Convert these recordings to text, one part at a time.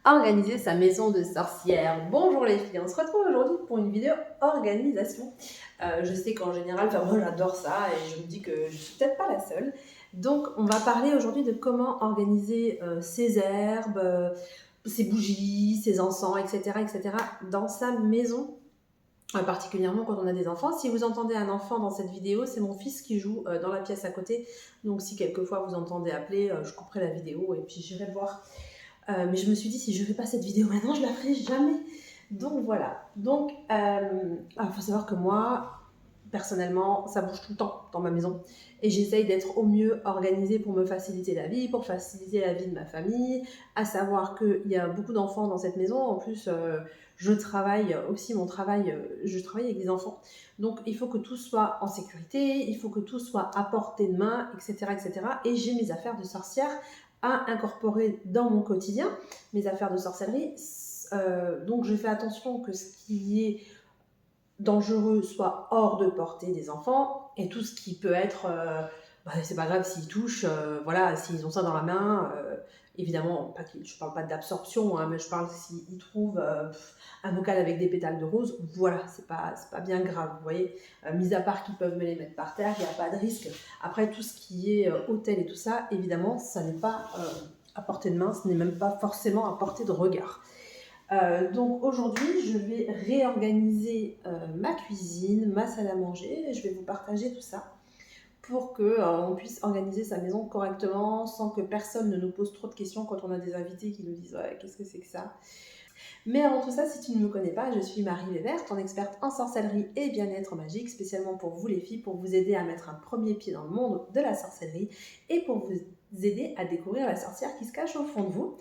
Organiser sa maison de sorcière. Bonjour les filles, on se retrouve aujourd'hui pour une vidéo organisation. Je sais qu'en général, moi j'adore ça et je me dis que je suis peut-être pas la seule. Donc on va parler aujourd'hui de comment organiser ses herbes, ses bougies, ses encens, etc., etc. dans sa maison. Particulièrement quand on a des enfants. Si vous entendez un enfant dans cette vidéo, c'est mon fils qui joue dans la pièce à côté. Donc si quelquefois vous entendez appeler, je couperai la vidéo et puis j'irai le voir. Mais je me suis dit, si je ne fais pas cette vidéo maintenant, je ne la ferai jamais. Donc voilà. Donc, faut savoir que moi, personnellement, ça bouge tout le temps dans ma maison. Et j'essaye d'être au mieux organisée pour me faciliter la vie, pour faciliter la vie de ma famille. À savoir qu'il y a beaucoup d'enfants dans cette maison. En plus, je travaille aussi, je travaille avec des enfants. Donc, il faut que tout soit en sécurité, il faut que tout soit à portée de main, etc., etc. Et j'ai mes affaires de sorcière à incorporer dans mon quotidien, mes affaires de sorcellerie. Donc je fais attention que ce qui est dangereux soit hors de portée des enfants, et tout ce qui peut être, c'est pas grave s'ils touchent, voilà, s'ils ont ça dans la main, évidemment, je parle pas d'absorption, hein, mais je parle s'ils trouvent un bocal avec des pétales de rose, voilà, c'est pas bien grave, vous voyez, mis à part qu'ils peuvent me les mettre par terre, il n'y a pas de risque. Après, tout ce qui est hôtel et tout ça, évidemment, ça n'est pas à portée de main, ce n'est même pas forcément à portée de regard. Donc aujourd'hui, je vais réorganiser ma cuisine, ma salle à manger, et je vais vous partager tout ça pour qu'on puisse organiser sa maison correctement sans que personne ne nous pose trop de questions quand on a des invités qui nous disent ouais, qu'est-ce que c'est que ça. Mais avant tout ça, si tu ne me connais pas, je suis Marie Lévert, ton experte en sorcellerie et bien-être magique, spécialement pour vous les filles, pour vous aider à mettre un premier pied dans le monde de la sorcellerie et pour vous aider à découvrir la sorcière qui se cache au fond de vous.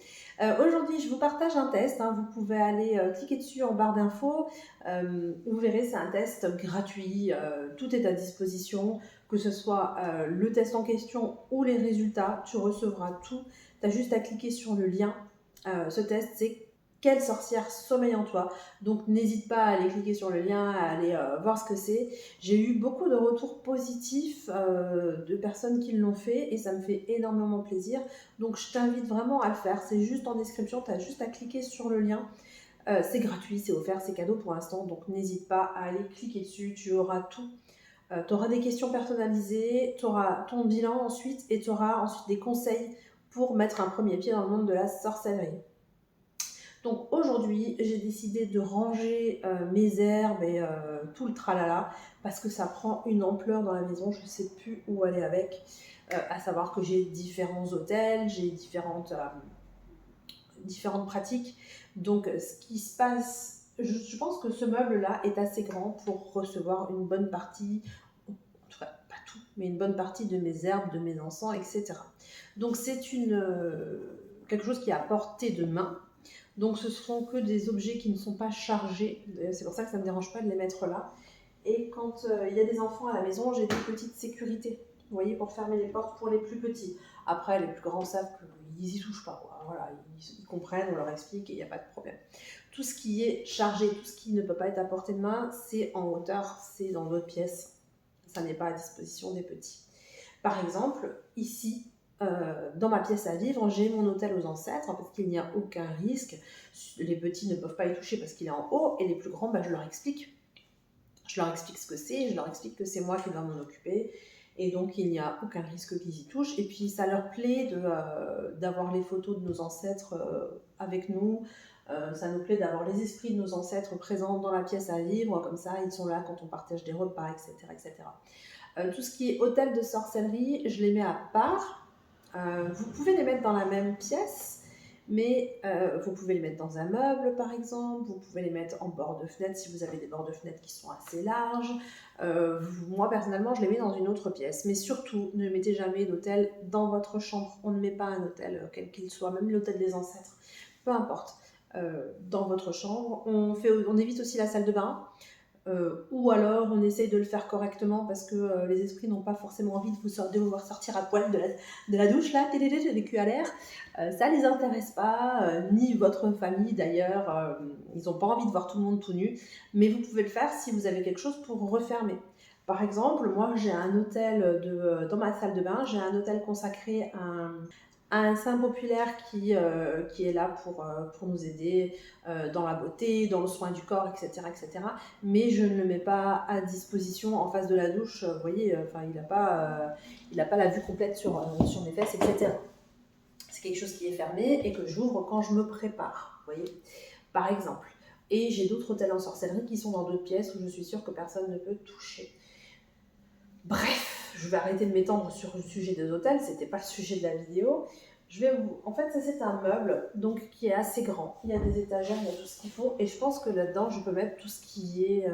Aujourd'hui, je vous partage un test. Vous pouvez aller cliquer dessus en barre d'infos. Vous verrez, c'est un test gratuit. Tout est à disposition, que ce soit le test en question ou les résultats. Tu recevras tout. Tu as juste à cliquer sur le lien. Ce test, c'est quelle sorcière sommeille en toi. Donc n'hésite pas à aller cliquer sur le lien, à aller voir ce que c'est. J'ai eu beaucoup de retours positifs de personnes qui l'ont fait et ça me fait énormément plaisir. Donc je t'invite vraiment à le faire. C'est juste en description, tu as juste à cliquer sur le lien. C'est gratuit, c'est offert, c'est cadeau pour l'instant. Donc n'hésite pas à aller cliquer dessus, tu auras tout. Tu auras des questions personnalisées, tu auras ton bilan ensuite et tu auras ensuite des conseils pour mettre un premier pied dans le monde de la sorcellerie. Donc aujourd'hui, j'ai décidé de ranger mes herbes et tout le tralala parce que ça prend une ampleur dans la maison, je ne sais plus où aller avec. À savoir que j'ai différents hôtels, j'ai différentes pratiques. Donc ce qui se passe, je pense que ce meuble-là est assez grand pour recevoir une bonne partie, en tout cas pas tout, mais une bonne partie de mes herbes, de mes encens, etc. Donc c'est quelque chose qui est à portée de main. Donc ce ne seront que des objets qui ne sont pas chargés. C'est pour ça que ça ne me dérange pas de les mettre là. Et quand il y a des enfants à la maison, j'ai des petites sécurités. Vous voyez, pour fermer les portes pour les plus petits. Après, les plus grands savent qu'ils n'y touchent pas. Voilà, ils comprennent, on leur explique et il n'y a pas de problème. Tout ce qui est chargé, tout ce qui ne peut pas être à portée de main, c'est en hauteur, c'est dans d'autres pièces. Ça n'est pas à disposition des petits. Par exemple, ici, dans ma pièce à vivre, j'ai mon hôtel aux ancêtres parce qu'il n'y a aucun risque. Les petits ne peuvent pas y toucher parce qu'il est en haut et les plus grands, je leur explique. Je leur explique ce que c'est, je leur explique que c'est moi qui dois m'en occuper et donc il n'y a aucun risque qu'ils y touchent. Et puis ça leur plaît d'avoir les photos de nos ancêtres avec nous. Ça nous plaît d'avoir les esprits de nos ancêtres présents dans la pièce à vivre, comme ça ils sont là quand on partage des repas, etc. etc. Tout ce qui est hôtel de sorcellerie, je les mets à part. Vous pouvez les mettre dans la même pièce, mais vous pouvez les mettre dans un meuble par exemple, vous pouvez les mettre en bord de fenêtre si vous avez des bords de fenêtre qui sont assez larges. Moi personnellement, je les mets dans une autre pièce, mais surtout ne mettez jamais d'hôtel dans votre chambre. On ne met pas un hôtel quel qu'il soit, même l'hôtel des ancêtres, peu importe, dans votre chambre. On évite aussi la salle de bain. Ou alors on essaye de le faire correctement parce que les esprits n'ont pas forcément envie de vous voir sortir à poil de la douche, là, les culs à l'air. Ça les intéresse pas, ni votre famille d'ailleurs. Ils n'ont pas envie de voir tout le monde tout nu. Mais vous pouvez le faire si vous avez quelque chose pour refermer. Par exemple, moi j'ai un hôtel dans ma salle de bain, j'ai un hôtel consacré à un saint populaire qui est là pour nous aider dans la beauté, dans le soin du corps, etc., etc. Mais je ne le mets pas à disposition en face de la douche. Vous voyez, il n'a pas la vue complète sur mes fesses, etc. C'est quelque chose qui est fermé et que j'ouvre quand je me prépare, vous voyez, par exemple. Et j'ai d'autres hôtels en sorcellerie qui sont dans d'autres pièces où je suis sûre que personne ne peut toucher. Bref, je vais arrêter de m'étendre sur le sujet des hôtels, c'était pas le sujet de la vidéo. En fait, ça c'est un meuble donc qui est assez grand. Il y a des étagères, il y a tout ce qu'il faut, et je pense que là-dedans, je peux mettre tout ce qui est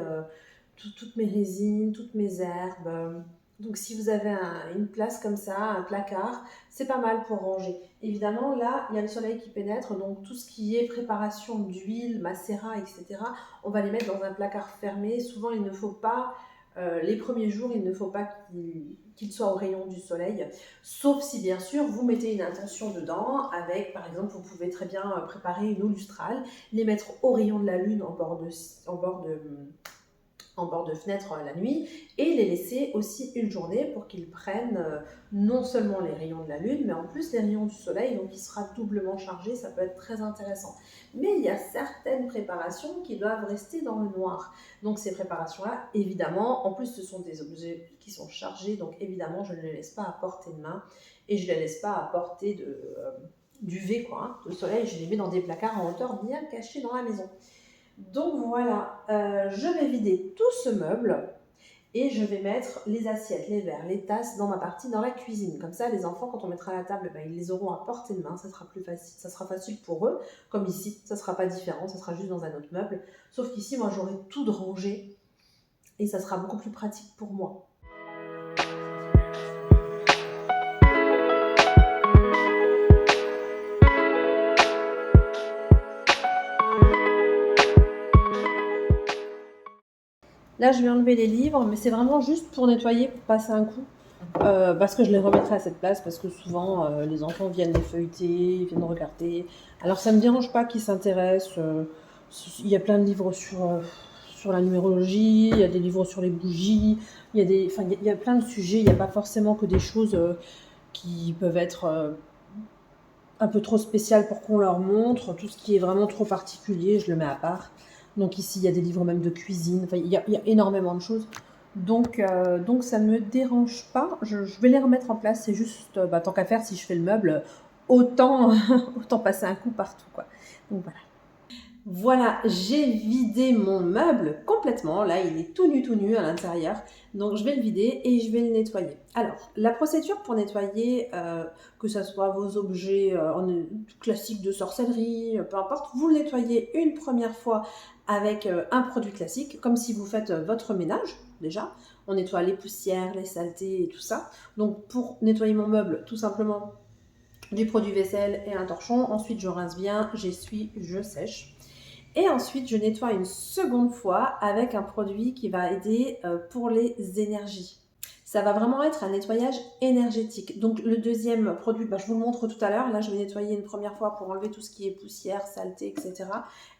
toutes mes résines, toutes mes herbes. Donc si vous avez une place comme ça, un placard, c'est pas mal pour ranger. Évidemment, là, il y a le soleil qui pénètre, donc tout ce qui est préparation d'huile, macérat, etc., on va les mettre dans un placard fermé. Souvent, il ne faut pas les premiers jours, il ne faut pas qu'il soit au rayon du soleil, sauf si bien sûr vous mettez une intention dedans avec, par exemple, vous pouvez très bien préparer une eau lustrale, les mettre au rayon de la lune en bord de fenêtre la nuit et les laisser aussi une journée pour qu'ils prennent non seulement les rayons de la lune, mais en plus les rayons du soleil, donc il sera doublement chargé, ça peut être très intéressant. Mais il y a certaines préparations qui doivent rester dans le noir. Donc ces préparations-là, évidemment, en plus ce sont des objets qui sont chargés, donc évidemment je ne les laisse pas à portée de main et je ne les laisse pas à portée d'UV, de soleil, je les mets dans des placards en hauteur bien cachés dans la maison. Donc voilà, je vais vider tout ce meuble et je vais mettre les assiettes, les verres, les tasses dans ma partie dans la cuisine. Comme ça, les enfants, quand on mettra à la table, ils les auront à portée de main, ça sera plus facile, ça sera facile pour eux. Comme ici, ça ne sera pas différent, ça sera juste dans un autre meuble. Sauf qu'ici, moi, j'aurai tout de rangé et ça sera beaucoup plus pratique pour moi. Là, je vais enlever les livres, mais c'est vraiment juste pour nettoyer, pour passer un coup. Parce que je les remettrai à cette place, parce que souvent, les enfants viennent les feuilleter, ils viennent regarder. Alors, ça ne me dérange pas qu'ils s'intéressent. Il y a plein de livres sur la numérologie, il y a des livres sur les bougies, il y a plein de sujets. Il n'y a pas forcément que des choses qui peuvent être un peu trop spéciales pour qu'on leur montre. Tout ce qui est vraiment trop particulier, je le mets à part. Donc ici, il y a des livres même de cuisine. Enfin, il y a énormément de choses. Donc ça ne me dérange pas. Je vais les remettre en place. C'est juste, tant qu'à faire, si je fais le meuble, autant passer un coup partout, quoi. Donc voilà. Voilà, j'ai vidé mon meuble complètement. Là, il est tout nu à l'intérieur. Donc, je vais le vider et je vais le nettoyer. Alors, la procédure pour nettoyer, que ce soit vos objets classiques de sorcellerie, peu importe, vous le nettoyez une première fois avec un produit classique, comme si vous faites votre ménage, déjà. On nettoie les poussières, les saletés et tout ça. Donc, pour nettoyer mon meuble, tout simplement, du produit vaisselle et un torchon. Ensuite, je rince bien, j'essuie, je sèche. Et ensuite, je nettoie une seconde fois avec un produit qui va aider pour les énergies. Ça va vraiment être un nettoyage énergétique. Donc le deuxième produit, je vous le montre tout à l'heure. Là, je vais nettoyer une première fois pour enlever tout ce qui est poussière, saleté, etc.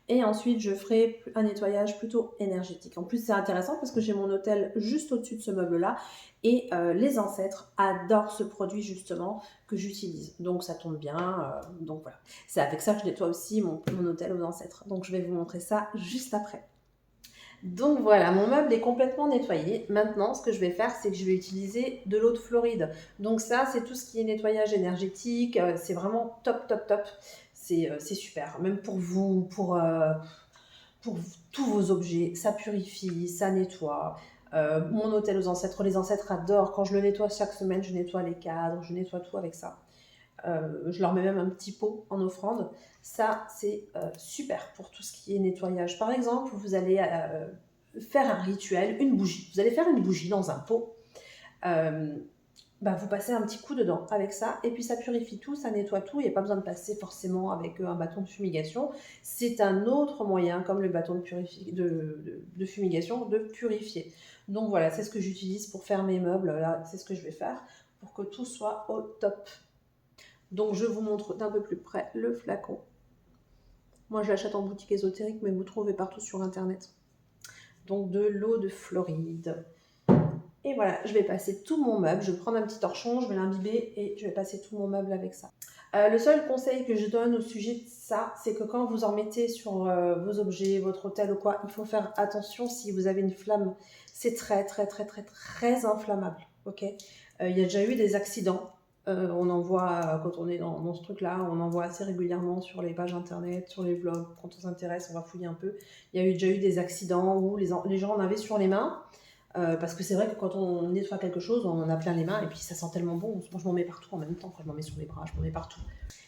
Et ensuite, je ferai un nettoyage plutôt énergétique. En plus, c'est intéressant parce que j'ai mon hôtel juste au-dessus de ce meuble-là. Et les ancêtres adorent ce produit justement que j'utilise. Donc ça tombe bien. Donc voilà. C'est avec ça que je nettoie aussi mon hôtel aux ancêtres. Donc je vais vous montrer ça juste après. Donc voilà, mon meuble est complètement nettoyé. Maintenant, ce que je vais faire, c'est que je vais utiliser de l'eau de Floride. Donc ça, c'est tout ce qui est nettoyage énergétique. C'est vraiment top, top, top. C'est super. Même pour vous, pour tous vos objets, ça purifie, ça nettoie. Mon hôtel aux ancêtres, les ancêtres adorent. Quand je le nettoie chaque semaine, je nettoie les cadres, je nettoie tout avec ça. Je leur mets même un petit pot en offrande. Ça, c'est super pour tout ce qui est nettoyage. Par exemple, vous allez faire un rituel, une bougie. Vous allez faire une bougie dans un pot. Vous passez un petit coup dedans avec ça, et puis ça purifie tout, ça nettoie tout. Il n'y a pas besoin de passer forcément avec un bâton de fumigation. C'est un autre moyen, comme le bâton de fumigation, de purifier. Donc voilà, c'est ce que j'utilise pour faire mes meubles. Là, c'est ce que je vais faire pour que tout soit au top. Donc je vous montre d'un peu plus près le flacon. Moi je l'achète en boutique ésotérique, mais vous trouvez partout sur internet. Donc de l'eau de Floride. Et voilà, je vais passer tout mon meuble. Je vais prendre un petit torchon, je vais l'imbiber et je vais passer tout mon meuble avec ça. Le seul conseil que je donne au sujet de ça, c'est que quand vous en mettez sur vos objets, votre hôtel ou quoi, il faut faire attention si vous avez une flamme. C'est très, très, très, très, très inflammable. Ok. Il y a déjà eu des accidents. On en voit, quand on est dans ce truc-là, on en voit assez régulièrement sur les pages internet, sur les vlogs. Quand on s'intéresse, on va fouiller un peu. Il y a déjà eu des accidents où les gens en avaient sur les mains. Parce que c'est vrai que quand on nettoie quelque chose, on en a plein les mains et puis ça sent tellement bon. Moi, je m'en mets partout en même temps. Quand je m'en mets sur les bras, je m'en mets partout.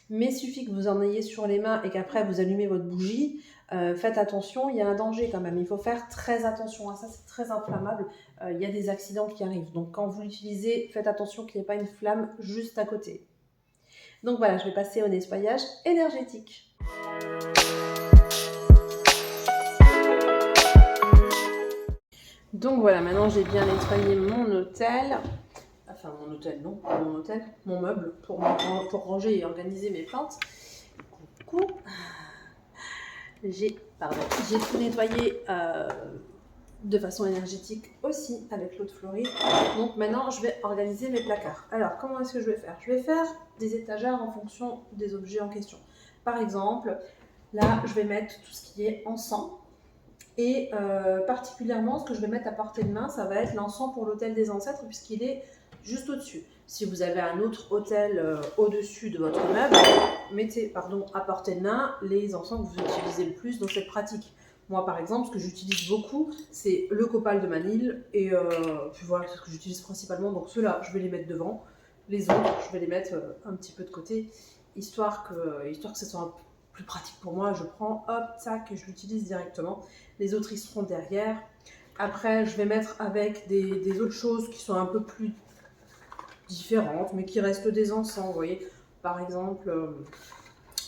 Mais il suffit que vous en ayez sur les mains et qu'après vous allumez votre bougie. Faites attention, il y a un danger quand même. Il faut faire très attention à ça, c'est très inflammable. Il y a des accidents qui arrivent. Donc quand vous l'utilisez, faites attention qu'il n'y ait pas une flamme juste à côté. Donc voilà, je vais passer au nettoyage énergétique. Donc voilà, maintenant j'ai bien nettoyé mon hôtel. Enfin mon hôtel, non, pas mon hôtel, mon meuble pour ranger et organiser mes plantes. Coucou. J'ai tout nettoyé de façon énergétique aussi avec l'eau de Floride. Donc maintenant je vais organiser mes placards. Alors comment est-ce que je vais faire? Je vais faire des étagères en fonction des objets en question. Par exemple, là je vais mettre tout ce qui est encens. Et particulièrement, ce que je vais mettre à portée de main, ça va être l'encens pour l'autel des ancêtres, puisqu'il est juste au-dessus. Si vous avez un autre autel au-dessus de votre meuble, mettez à portée de main les encens que vous utilisez le plus dans cette pratique. Moi, par exemple, ce que j'utilise beaucoup, c'est le copal de Manille. Et puis voilà, c'est ce que j'utilise principalement. Donc ceux-là, je vais les mettre devant. Les autres, je vais les mettre un petit peu de côté, histoire que ce soit un peu plus pratique pour moi. Je prends, hop, tac, et je l'utilise directement. Les autres, ils seront derrière. Après, je vais mettre avec des autres choses qui sont un peu plus différentes, mais qui restent des encens, vous voyez. Par exemple,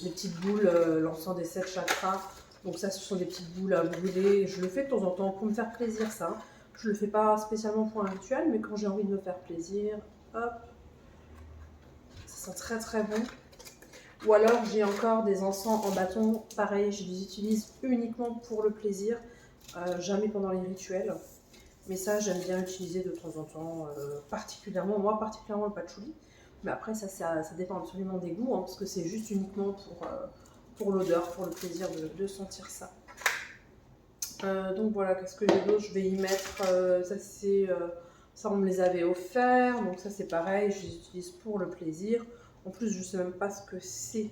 les petites boules, l'encens des 7 chakras. Donc ça, ce sont des petites boules à brûler. Je le fais de temps en temps pour me faire plaisir, ça. Je le fais pas spécialement pour un rituel, mais quand j'ai envie de me faire plaisir, hop. Ça sent très très bon. Ou alors j'ai encore des encens en bâton, pareil, je les utilise uniquement pour le plaisir, jamais pendant les rituels. Mais ça, j'aime bien utiliser de temps en temps, particulièrement le patchouli. Mais après, ça dépend absolument des goûts, hein, parce que c'est juste uniquement pour l'odeur, pour le plaisir de sentir ça. Donc voilà, qu'est-ce que j'ai d'autre? Je vais y mettre, ça on me les avait offerts, donc ça c'est pareil, je les utilise pour le plaisir. En plus, je ne sais même pas ce que c'est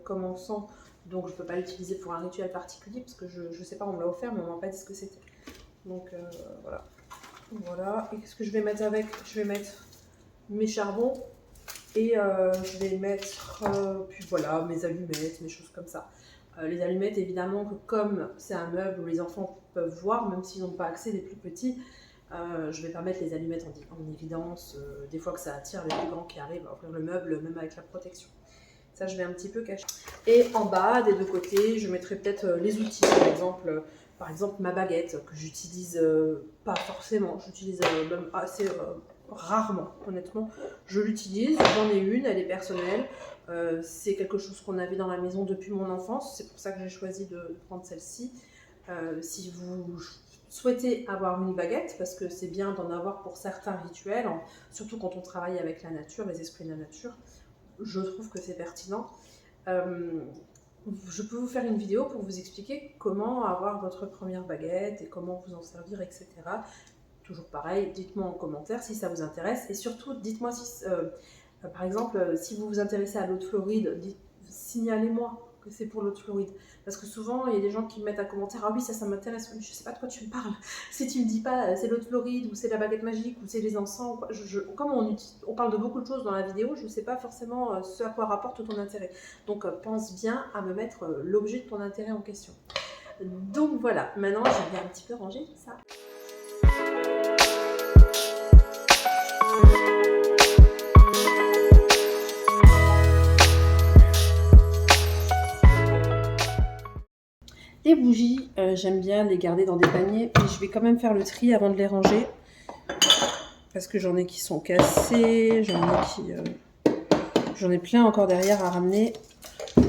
comme encens, donc je ne peux pas l'utiliser pour un rituel particulier, parce que je ne sais pas, on me l'a offert, mais on ne m'a pas dit ce que c'était. Donc voilà. Voilà. Et qu'est-ce que je vais mettre avec? Je vais mettre mes charbons et je vais mettre, puis voilà, mes allumettes, mes choses comme ça. Les allumettes, évidemment, que comme c'est un meuble où les enfants peuvent voir, même s'ils n'ont pas accès, les plus petits, je vais pas mettre les allumettes en évidence, des fois que ça attire les plus grands qui arrivent à ouvrir le meuble, même avec la protection. Ça, je vais un petit peu cacher. Et en bas, des deux côtés, je mettrai peut-être les outils, par exemple ma baguette, que j'utilise pas forcément, j'utilise même assez rarement, honnêtement. Je l'utilise, j'en ai une, elle est personnelle. C'est quelque chose qu'on avait dans la maison depuis mon enfance, c'est pour ça que j'ai choisi de prendre celle-ci. Si vous souhaitez avoir une baguette, parce que c'est bien d'en avoir pour certains rituels, surtout quand on travaille avec la nature, les esprits de la nature, je trouve que c'est pertinent. Je peux vous faire une vidéo pour vous expliquer comment avoir votre première baguette et comment vous en servir, etc. Toujours pareil, dites-moi en commentaire si ça vous intéresse et surtout dites-moi si, par exemple, si vous vous intéressez à l'eau de Floride, signalez-moi que c'est pour l'eau de Floride. Parce que souvent, il y a des gens qui me mettent un commentaire, ah oui, ça m'intéresse, je sais pas de quoi tu me parles. Si tu me dis pas c'est l'eau de Floride ou c'est la baguette magique ou c'est les encens, comme on parle de beaucoup de choses dans la vidéo, je ne sais pas forcément ce à quoi rapporte ton intérêt. Donc pense bien à me mettre l'objet de ton intérêt en question. Donc voilà, maintenant je vais un petit peu ranger ça. Les bougies, j'aime bien les garder dans des paniers, mais je vais quand même faire le tri avant de les ranger. Parce que j'en ai qui sont cassés, j'en ai plein encore derrière à ramener.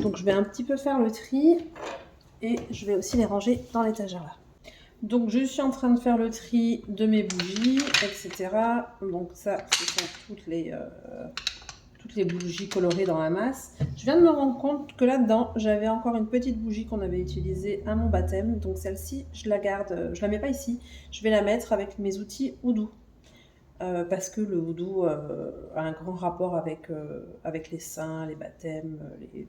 Donc je vais un petit peu faire le tri et je vais aussi les ranger dans l'étagère là. Donc je suis en train de faire le tri de mes bougies, etc. Donc ça, ce sont toutes les toutes les bougies colorées dans la masse. Je viens de me rendre compte que là-dedans, j'avais encore une petite bougie qu'on avait utilisée à mon baptême. Donc celle-ci, je la garde, je la mets pas ici. Je vais la mettre avec mes outils Oudou. Parce que le Oudou a un grand rapport avec les saints, les baptêmes,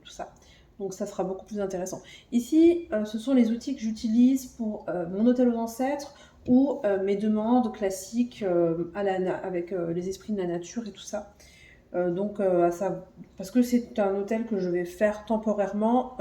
tout ça. Donc ça sera beaucoup plus intéressant. Ici, ce sont les outils que j'utilise pour mon hôtel aux ancêtres ou mes demandes classiques avec les esprits de la nature et tout ça. Parce que c'est un hôtel que je vais faire temporairement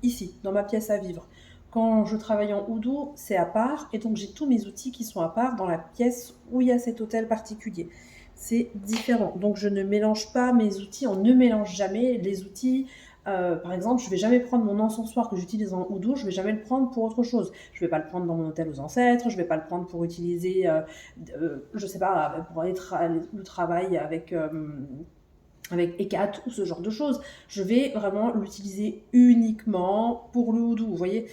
ici, dans ma pièce à vivre. Quand je travaille en Oudou, c'est à part, et donc j'ai tous mes outils qui sont à part dans la pièce où il y a cet hôtel particulier. C'est différent. Donc je ne mélange pas mes outils, on ne mélange jamais les outils. Par exemple, je ne vais jamais prendre mon encensoir que j'utilise en Oudou, je ne vais jamais le prendre pour autre chose. Je ne vais pas le prendre dans mon hôtel aux ancêtres, je ne vais pas le prendre pour utiliser, je ne sais pas, pour le travail avec Ecat ou ce genre de choses. Je vais vraiment l'utiliser uniquement pour le Oudou. Vous voyez,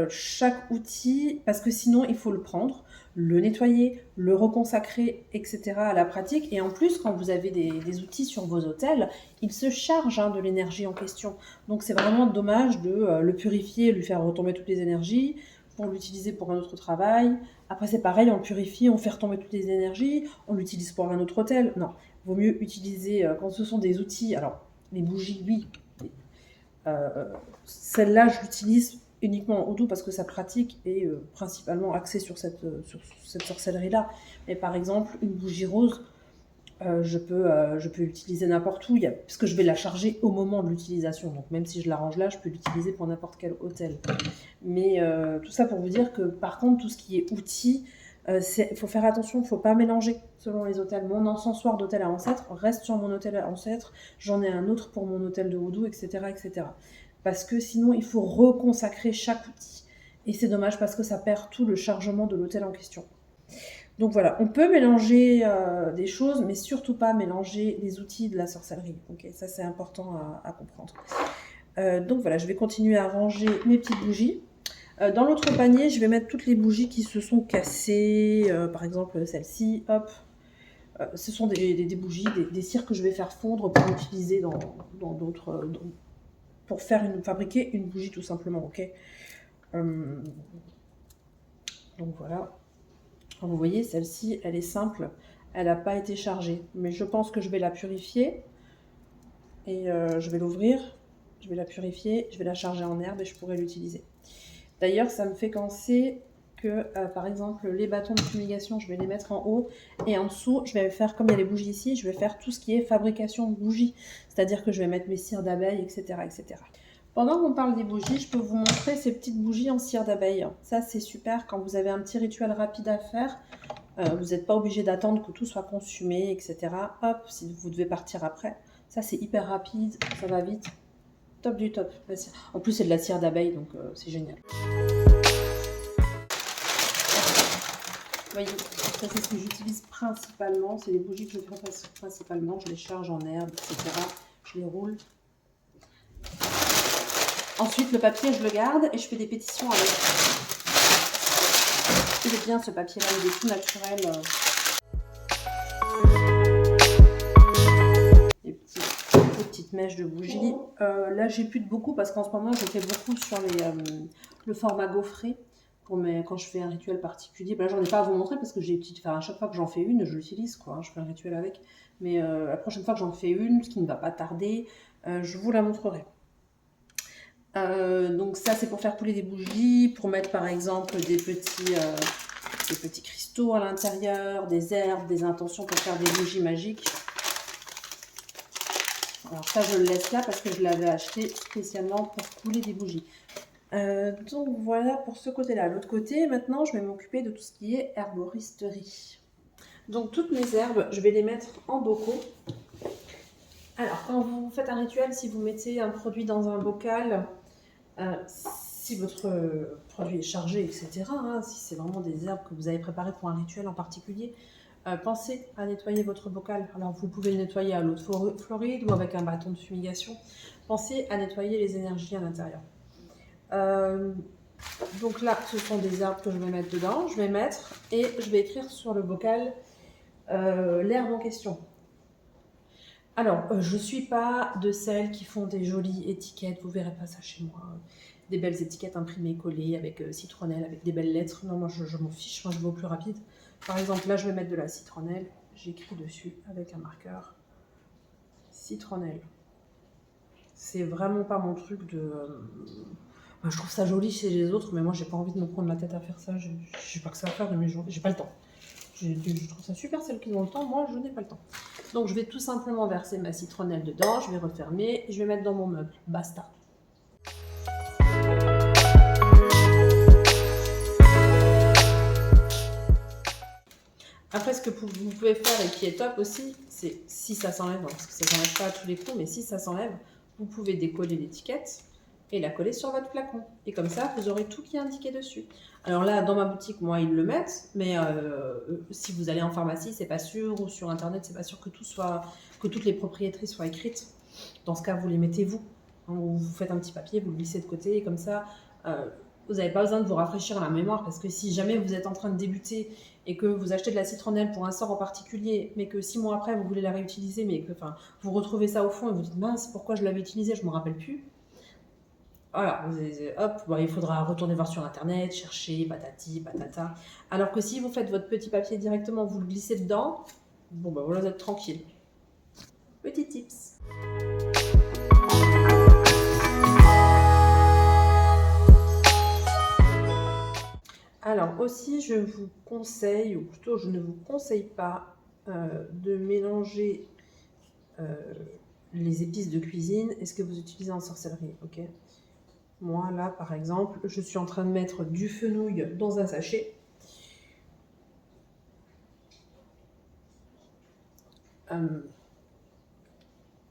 chaque outil, parce que sinon il faut le prendre, le nettoyer, le reconsacrer, etc. à la pratique. Et en plus, quand vous avez des outils sur vos hôtels, ils se chargent de l'énergie en question. Donc c'est vraiment dommage de le purifier, lui faire retomber toutes les énergies pour l'utiliser pour un autre travail. Après c'est pareil, on le purifie, on fait retomber toutes les énergies, on l'utilise pour un autre hôtel. Non, vaut mieux utiliser quand ce sont des outils. Alors les bougies, oui. Celle-là, je l'utilise uniquement en Oudou parce que sa pratique est principalement axée sur cette sorcellerie-là. Mais par exemple, une bougie rose, je peux l'utiliser n'importe où, parce que je vais la charger au moment de l'utilisation. Donc même si je la range là, je peux l'utiliser pour n'importe quel hôtel. Mais tout ça pour vous dire que par contre, tout ce qui est outils, il faut faire attention, il ne faut pas mélanger selon les hôtels. Mon encensoir d'hôtel à ancêtre reste sur mon hôtel à ancêtre, j'en ai un autre pour mon hôtel de Oudou, etc., etc. Parce que sinon, il faut reconsacrer chaque outil. Et c'est dommage parce que ça perd tout le chargement de l'hôtel en question. Donc voilà, on peut mélanger des choses, mais surtout pas mélanger les outils de la sorcellerie. Okay, ça, c'est important à comprendre. Donc voilà, je vais continuer à ranger mes petites bougies. Dans l'autre panier, je vais mettre toutes les bougies qui se sont cassées. Par exemple, celle-ci, hop. Ce sont des bougies, des cires que je vais faire fondre pour utiliser dans d'autres... pour fabriquer une bougie tout simplement, ok. Donc voilà. Vous voyez, celle-ci, elle est simple, elle n'a pas été chargée. Mais je pense que je vais la purifier et je vais l'ouvrir, je vais la purifier, je vais la charger en herbe et je pourrai l'utiliser. D'ailleurs, ça me fait penser que, par exemple, les bâtons de fumigation, je vais les mettre en haut et en dessous, je vais faire, comme il y a les bougies ici, je vais faire tout ce qui est fabrication de bougies. C'est-à-dire que je vais mettre mes cires d'abeille, etc., etc. Pendant qu'on parle des bougies, je peux vous montrer ces petites bougies en cire d'abeille. Ça, c'est super quand vous avez un petit rituel rapide à faire. Vous n'êtes pas obligé d'attendre que tout soit consumé, etc. Hop, si vous devez partir après. Ça, c'est hyper rapide, ça va vite. Top du top. En plus, c'est de la cire d'abeille, donc c'est génial. Vous voyez, ça, c'est ce que j'utilise principalement. C'est les bougies que je fais principalement. Je les charge en herbe, etc. Je les roule. Ensuite, le papier, je le garde et je fais des pétitions avec. Il est bien ce papier-là, il est tout naturel. Des petites mèches de bougies. Là, j'épute beaucoup parce qu'en ce moment, je fais beaucoup sur le format gaufré. Quand je fais un rituel particulier. Là, j'en ai pas à vous montrer parce que à chaque fois que j'en fais une, je l'utilise, quoi. Je fais un rituel avec. Mais la prochaine fois que j'en fais une, ce qui ne va pas tarder, je vous la montrerai. Donc ça, c'est pour faire couler des bougies, pour mettre par exemple des petits cristaux à l'intérieur, des herbes, des intentions pour faire des bougies magiques. Alors ça, je le laisse là parce que je l'avais acheté spécialement pour couler des bougies. Donc voilà pour ce côté-là. L'autre côté, maintenant, je vais m'occuper de tout ce qui est herboristerie. Donc toutes mes herbes, je vais les mettre en bocaux. Alors, quand vous faites un rituel, si vous mettez un produit dans un bocal, si votre produit est chargé, etc., si c'est vraiment des herbes que vous avez préparées pour un rituel en particulier, pensez à nettoyer votre bocal. Alors, vous pouvez le nettoyer à l'eau de Floride ou avec un bâton de fumigation. Pensez à nettoyer les énergies à l'intérieur. Donc là, ce sont des herbes que je vais mettre dedans. Je vais mettre et je vais écrire sur le bocal l'herbe en question. Alors, je ne suis pas de celles qui font des jolies étiquettes, vous ne verrez pas ça chez moi. Des belles étiquettes imprimées, collées, avec citronnelle, avec des belles lettres. Non, moi je m'en fiche, moi je vais au plus rapide. Par exemple, là je vais mettre de la citronnelle, j'écris dessus avec un marqueur. Citronnelle. C'est vraiment pas mon truc de... je trouve ça joli chez les autres, mais moi j'ai pas envie de me prendre la tête à faire ça. Je sais pas que ça à faire de mes journées, j'ai pas le temps. Je trouve ça super celles qui ont le temps, moi je n'ai pas le temps. Donc je vais tout simplement verser ma citronnelle dedans, je vais refermer, je vais mettre dans mon meuble. Basta. Après, ce que vous pouvez faire et qui est top aussi, c'est si ça s'enlève, parce que ça ne s'enlève pas à tous les coups, mais si ça s'enlève, vous pouvez décoller l'étiquette et la coller sur votre flacon. Et comme ça, vous aurez tout qui est indiqué dessus. Alors là, dans ma boutique, moi, ils le mettent, mais si vous allez en pharmacie, c'est pas sûr, ou sur Internet, c'est pas sûr que toutes les propriétaires soient écrites. Dans ce cas, vous les mettez vous. Vous faites un petit papier, vous le glissez de côté, et comme ça, vous n'avez pas besoin de vous rafraîchir la mémoire, parce que si jamais vous êtes en train de débuter et que vous achetez de la citronnelle pour un sort en particulier, mais que 6 mois après, vous voulez la réutiliser, mais que vous retrouvez ça au fond et vous dites « mince, pourquoi je l'avais utilisé, je ne me rappelle plus », voilà, hop, il faudra retourner voir sur Internet, chercher, patati, patata. Alors que si vous faites votre petit papier directement, vous le glissez dedans, bon voilà, vous êtes tranquille. Petit tips. Alors aussi, je vous conseille, ou plutôt je ne vous conseille pas de mélanger les épices de cuisine et ce que vous utilisez en sorcellerie, ok? Moi, là, par exemple, je suis en train de mettre du fenouil dans un sachet.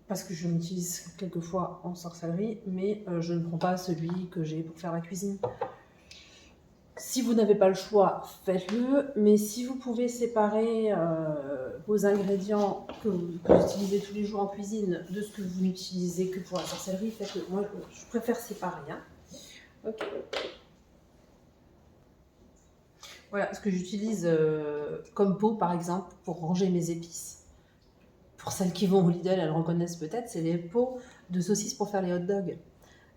Parce que je l'utilise quelquefois en sorcellerie, mais je ne prends pas celui que j'ai pour faire la cuisine. Si vous n'avez pas le choix, faites-le, mais si vous pouvez séparer vos ingrédients que vous utilisez tous les jours en cuisine de ce que vous n'utilisez que pour la sorcellerie, faites-le. Moi, je préfère séparer. Hein. Ok. Voilà ce que j'utilise comme pot, par exemple, pour ranger mes épices. Pour celles qui vont au Lidl, elles reconnaissent peut-être, c'est les pots de saucisses pour faire les hot dogs.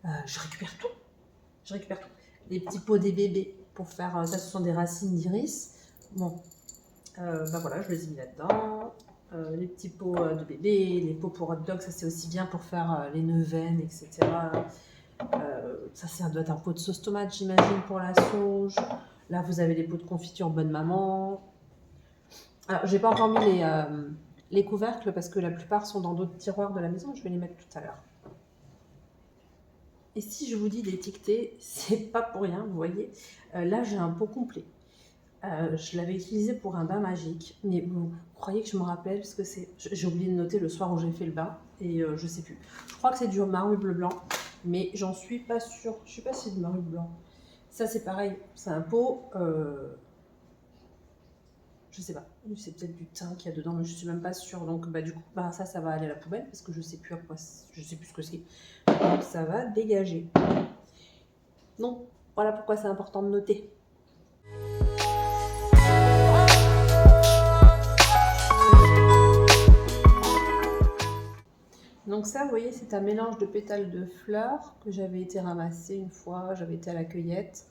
Je récupère tout. Les petits pots des bébés pour faire ça, ce sont des racines d'iris. Bon, voilà, je les ai mis là-dedans. Les petits pots de bébé, les pots pour hot dog, ça c'est aussi bien pour faire les neuvaines, etc. Ça doit être un pot de sauce tomate, j'imagine, pour la sauge. Là, vous avez les pots de confiture bonne maman. Alors, j'ai pas encore mis les couvercles parce que la plupart sont dans d'autres tiroirs de la maison. Je vais les mettre tout à l'heure. Et si je vous dis d'étiqueter, c'est pas pour rien, vous voyez. Là, j'ai un pot complet. Je l'avais utilisé pour un bain magique, mais vous croyez que je me rappelle ce que c'est? J'ai oublié de noter le soir où j'ai fait le bain et je sais plus. Je crois que c'est du marble blanc, mais j'en suis pas sûre. Je sais pas si c'est du marble blanc. Ça, c'est pareil. C'est un pot. Je sais pas. C'est peut-être du thym qu'il y a dedans, mais je suis même pas sûre. Donc, du coup, ça va aller à la poubelle parce que je sais plus ce que c'est. Donc, ça va dégager. Donc, voilà pourquoi c'est important de noter. Donc ça, vous voyez, c'est un mélange de pétales de fleurs que j'avais été ramasser une fois, j'avais été à la cueillette.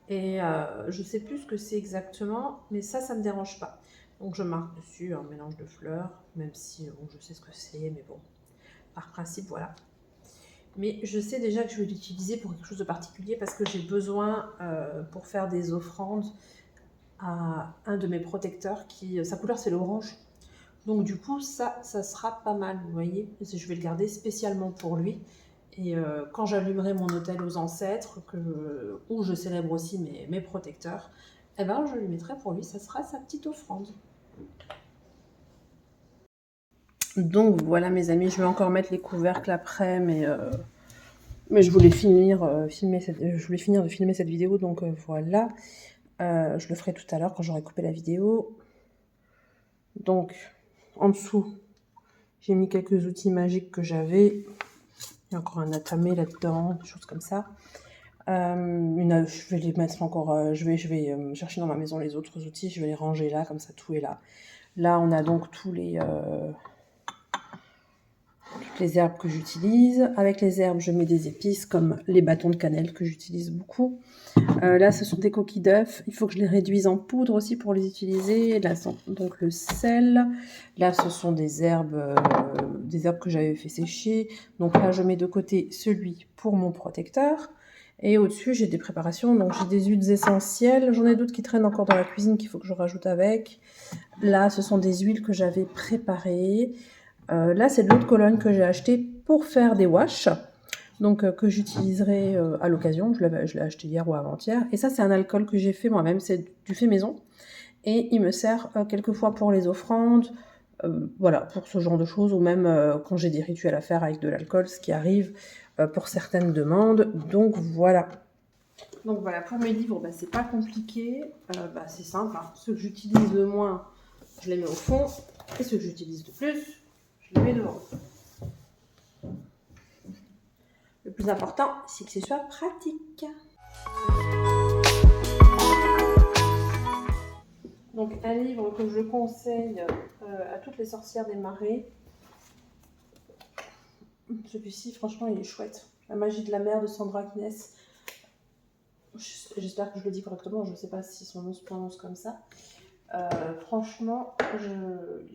Et je sais plus ce que c'est exactement, mais ça me dérange pas. Donc je marque dessus un mélange de fleurs, même si je sais ce que c'est, mais bon, par principe, voilà. Mais je sais déjà que je vais l'utiliser pour quelque chose de particulier parce que j'ai besoin pour faire des offrandes à un de mes protecteurs qui, sa couleur c'est l'orange. Donc du coup, ça sera pas mal, vous voyez. Je vais le garder spécialement pour lui. Et quand j'allumerai mon hôtel aux ancêtres, où je célèbre aussi mes protecteurs, eh ben, je lui mettrai pour lui, ça sera sa petite offrande. Donc voilà mes amis, je vais encore mettre les couvercles après, mais je voulais finir de filmer cette vidéo, donc voilà. Je le ferai tout à l'heure quand j'aurai coupé la vidéo. Donc, en dessous, j'ai mis quelques outils magiques que j'avais. Il y a encore un attamé là-dedans, des choses comme ça. Je vais les mettre encore, je vais chercher dans ma maison les autres outils, je vais les ranger là, comme ça tout est là. Là, on a donc tous les toutes les herbes que j'utilise. Avec les herbes, je mets des épices comme les bâtons de cannelle que j'utilise beaucoup. Là, ce sont des coquilles d'œufs. Il faut que je les réduise en poudre aussi pour les utiliser. Là, donc le sel. Là, ce sont des herbes que j'avais fait sécher. Donc là, je mets de côté celui pour mon protecteur. Et au-dessus, j'ai des préparations. Donc, j'ai des huiles essentielles. J'en ai d'autres qui traînent encore dans la cuisine qu'il faut que je rajoute avec. Là, ce sont des huiles que j'avais préparées. Là, c'est de l'eau de Cologne que j'ai acheté pour faire des washes. Donc, que j'utiliserai à l'occasion. Je l'ai acheté hier ou avant-hier. Et ça, c'est un alcool que j'ai fait moi-même. C'est du fait maison. Et il me sert quelquefois pour les offrandes. Voilà, pour ce genre de choses. Ou même quand j'ai des rituels à faire avec de l'alcool, ce qui arrive pour certaines demandes. Donc, voilà. Donc, voilà, pour mes livres, c'est pas compliqué. C'est simple. Hein. Ceux que j'utilise le moins, je les mets au fond. Et ceux que j'utilise le plus, je les mets devant. Le plus important, c'est que ce soit pratique. Donc, un livre que je conseille à toutes les sorcières des marais. Celui-ci, franchement, il est chouette. La magie de la mer de Sandra Guinness. J'espère que je le dis correctement. Je ne sais pas si son nom se prononce comme ça. Franchement,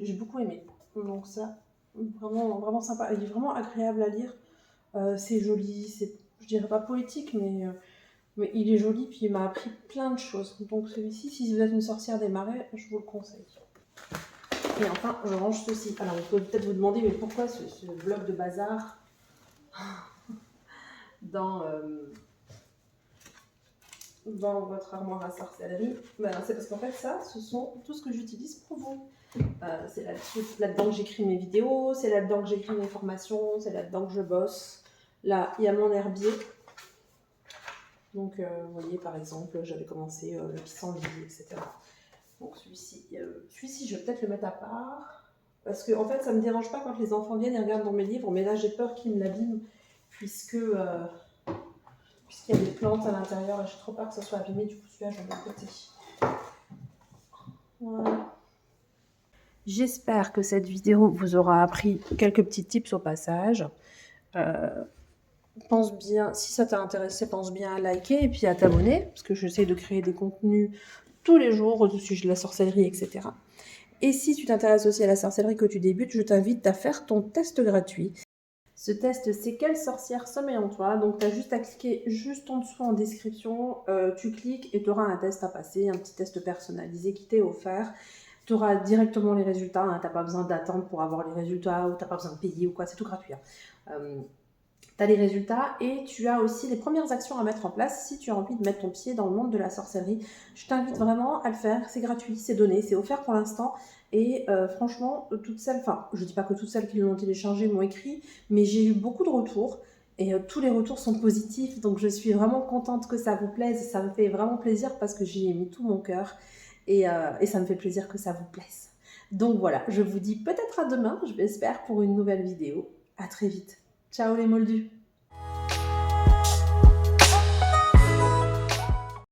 j'ai beaucoup aimé. Donc ça, vraiment, vraiment sympa. Il est vraiment agréable à lire. C'est joli, je dirais pas poétique, mais il est joli, puis il m'a appris plein de choses. Donc celui-ci, si vous êtes une sorcière des marais, je vous le conseille. Et enfin, je range ceci. Alors, vous pouvez peut-être vous demander, mais pourquoi ce bloc de bazar dans votre armoire à sorcellerie? C'est parce qu'en fait, ça, ce sont tout ce que j'utilise pour vous. C'est là-dedans que j'écris mes vidéos, c'est là-dedans que j'écris mes formations, c'est là-dedans que je bosse. Là, il y a mon herbier. Donc, vous voyez, par exemple, j'avais commencé le pissenlit, etc. Donc, celui-ci, je vais peut-être le mettre à part. Parce que, en fait, ça ne me dérange pas quand les enfants viennent et regardent dans mes livres, mais là, j'ai peur qu'ils me l'abîment, puisqu'il y a des plantes à l'intérieur et j'ai trop peur que ça soit abîmé. Du coup, celui-là, je vais le mettre de côté. Voilà. J'espère que cette vidéo vous aura appris quelques petits tips au passage. Pense bien, si ça t'a intéressé, pense bien à liker et puis à t'abonner, parce que j'essaie de créer des contenus tous les jours au sujet de la sorcellerie, etc. Et si tu t'intéresses aussi à la sorcellerie, que tu débutes, je t'invite à faire ton test gratuit. Ce test, c'est quelle sorcière sommeille en toi. Donc, tu as juste à cliquer juste en dessous en description. Tu cliques et tu auras un test à passer, un petit test personnalisé qui t'est offert. Tu auras directement les résultats. Hein, tu n'as pas besoin d'attendre pour avoir les résultats ou tu n'as pas besoin de payer ou quoi. C'est tout gratuit. Hein. Tu as les résultats et tu as aussi les premières actions à mettre en place si tu as envie de mettre ton pied dans le monde de la sorcellerie. Je t'invite vraiment à le faire. C'est gratuit, c'est donné, c'est offert pour l'instant. Et franchement, toutes celles, enfin, je ne dis pas que toutes celles qui l'ont téléchargé m'ont écrit, mais j'ai eu beaucoup de retours. Et tous les retours sont positifs, donc je suis vraiment contente que ça vous plaise. Ça me fait vraiment plaisir parce que j'y ai mis tout mon cœur. Et ça me fait plaisir que ça vous plaise. Donc voilà, je vous dis peut-être à demain, je l'espère, pour une nouvelle vidéo. À très vite. Ciao les moldus!